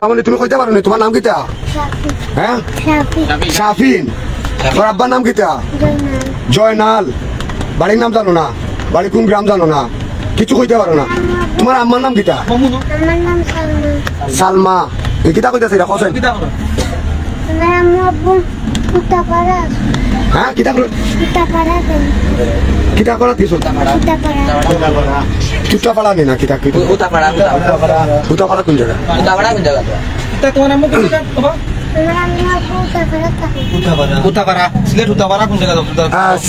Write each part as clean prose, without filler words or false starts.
তুমি কইতে পারো না তোমার নাম কিতা? হ্যাঁ শাফিন। তোর আব্বার নাম কিতা? জয়নাল। বাড়ির নাম জানো না? বাড়ি কোন গ্রাম জানো না? কিছু কইতে পারো না। তোমার আম্মার নাম কিতা? সালমা। এই কিতা কইতাছে এটা কসেন? হ্যাঁ কিতা করো? কিতা করা দিছো? চুটাপাড়া নি না কিতা কিতা? হুতাপাড়া কোন জায়গা? তা তোমার নাম কি বাবা?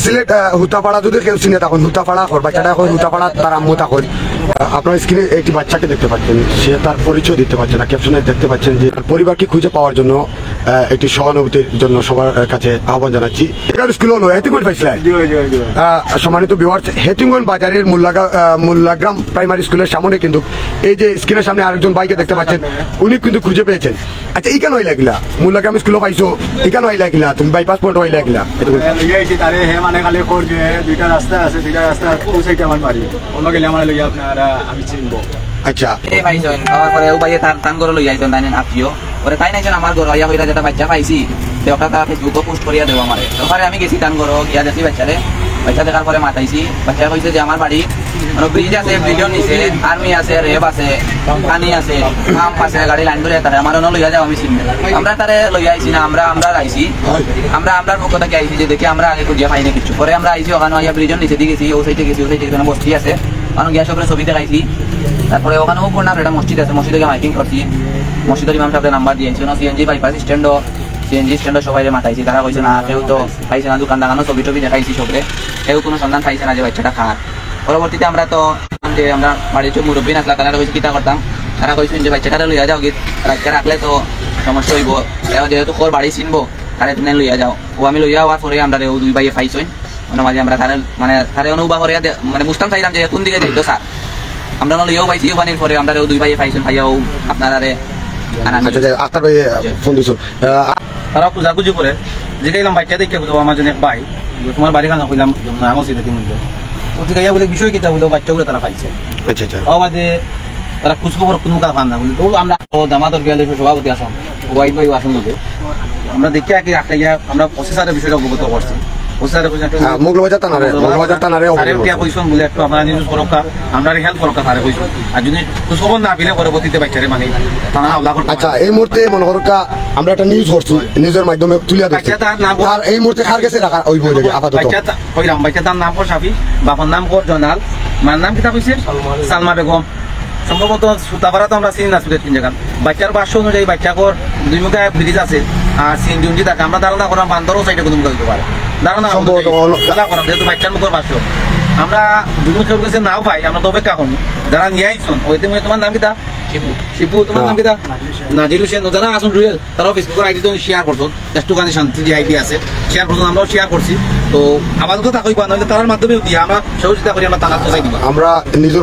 সিলেট হুতাপাড়া যদি কেউ চিনে তখন হুতাপাড়া কর বাচ্চাটা এখন হুতাপাড়া তার আম্মু তখন আপনার স্ক্রিনে একটি বাচ্চাকে দেখতে পাচ্ছেন, সে তার পরিচয় দিতে পারছে না, ক্যাপশনে দেখতে পাচ্ছেন যে পরিবারকে খুঁজে পাওয়ার জন্য একটি সহানুভূতির জন্য সবার কাছে আহ্বান জানাচ্ছি। স্কুল হলো হেতিগঞ্জ পাইছিলেন সম্মানিত ভিউয়ার্স, হেতিগঞ্জ বাজারের মোল্লাগ্রাম প্রাইমারি স্কুলের সামনে কিন্তু এই যে স্ক্রিনের সামনে আরেকজন ভাইকে দেখতে পাচ্ছেন, উনি কিন্তু খুঁজে পেয়েছেন। আচ্ছা এই কেন হয়ে লাগিলা মোল্লাগ্রাম স্কুলে পাইছো, এই কেন হয়ে লাগিলা তুমি বাইপাস পয়েন্ট হয়ে লাগিলা? মানে খালি দুইটা রাস্তা আছে, দুইটা রাস্তা পৌঁছাইতে আমার বাড়ি অন্য গেলে আমার লইয়া আপনারা আমি চিনবো। আচ্ছা এই পাইছেন আমার পরে ও ভাইয়ে তার ঘরে লই আইছেন তাই আত্মীয় পরে তাই নাইছেন আমার ঘর আইয়া কইরা যেটা বাচ্চা পাইছি দেওটা তারা ফেসবুকে পোস্ট করিয়া দেব আমারে। তারপরে আমি গেছি তান ঘর গিয়া দেখি বাচ্চা দেখার পরে মাতাইছি। বাচ্চা কইছে যে আমার বাড়ি মানে ব্রিজ আছে, ব্রিজের নিচে আর্মি আছে, রেব আছে, পানি আছে, পাম্প আছে, গাড়ি লাইন ধরে তারা আমার অন্য লইয়া যাও আমি চিনি। আমরা তারে লইয়া আইছি না, আমরা আইছি আমরা পক্ষ থেকে আইছি যে দেখি আমরা আগে খুঁজিয়া পাইনি কিছু। পরে আমরা আইছি ওখানে আইয়া ব্রিজের নিচে দিয়ে গেছি, ও সাইডে গেছি, ও সাইডে এখানে বস্তি আছে, কারণ গ্যাস ওপরে ছবি দেখাইছি। তারপরে ওখানেও পড়লাম একটা মসজিদ আছে, মসজিদে মাইকিং করছি, মসজিদের ইমাম সাহেবের নাম্বার দিয়েছি, সিএনজি বাইপাস স্ট্যান্ডও সবাই মাথাইছি। তারা কইছে না কেউ তো পাইছে না, দোকান দাগানো ছবি টবি দেখাইছি সবরে, কেউ কোনো সন্ধান পাইছে না যে বাচ্চাটা খার। পরবর্তীতে আমরা তো যে আমরা বাড়ির যে মুরব্বী নাচলা তারা কইছে কিতা করতাম, তারা কইছেন যে বাচ্চাটা লইয়া যাও, গীত রাখতে রাখলে তো সমস্যা হইব, যেহেতু ওর বাড়ি চিনবো তারে তুমি লইয়া যাও। ও আমি লইয়া হওয়ার পরে আমরা ও দুই ভাইয়ে পাইছই মাঝে আমরা তারে মানে তারে অনুভব করে মানে বুঝতাম চাইলাম যে কোন দিকে যাইতো স্যার। আমরা লইয়াও পাইছি, ওখানের পরে আমরা দুই ভাইয়ে পাইছেন, ভাইয়াও আপনারা তারা খুঁজাখুঁজি করে জিগাইলাম বাচ্চা দেখে বুঝবো আমার জন্য এক ভাই তোমার বাড়ি খানা কইলাম বলে বিষয় কিতা বলে বাচ্চাগুলো তারা পাইছে। আমাদের তারা খোঁজখবর কোনো কাজ পান না বলে তো আমরা দামাদর গেলে সভাপতি আসলাম ওয়াইড ভাই আসুন বলে আমরা দেখি আগে রাখতে গিয়ে আমরা প্রসেসারের বিষয়টা অবগত করছি। আচ্ছা এই মুহূর্তে মনে করো আমরা একটা নিউজ করছি, নিউজের মাধ্যমে তুলে ধরছি, আর এই মুহূর্তে কার কাছে রাখা ওই বই আপাতত বাচ্চাটার নাম কর শাফি, বাবার নাম কর জয়নাল, মার নাম কিতা কইছে সালমা বেগম। সম্ভবত সুতাপাড়া তো আমরা চিনি না সুদের তিন জায়গা। বাচ্চার ভাষ্য অনুযায়ী বাচ্চা কর দুই মুখে ব্রিজ আছে আর সিএনজি থাকে, আমরা ধারণা করাম বান্দরও সাইডে কোনো মুখে দিতে পারে ধারণা করাম, যেহেতু বাচ্চার মুখের ভাষ্য আমরা দুজন কেউ কাছে নাও পাই, আমরা তো অপেক্ষা করি যারা নিয়ে আইসুন ওইতে তোমার নাম কিতা? শিপু। তোমার নাম কিতা? নাজির হোসেন। যারা আসুন রুয়েল তারাও ফেসবুকের আইডি তো শেয়ার করতো, একটুখানি শান্তি যে আইডি আছে শেয়ার করতো, আমরাও শেয়ার করছি। তো আপাতত তা কইবা নইলে তার মাধ্যমেও দিয়ে আমরা সহযোগিতা করি, আমরা তারা পৌঁছাই দিব। আমরা নিজের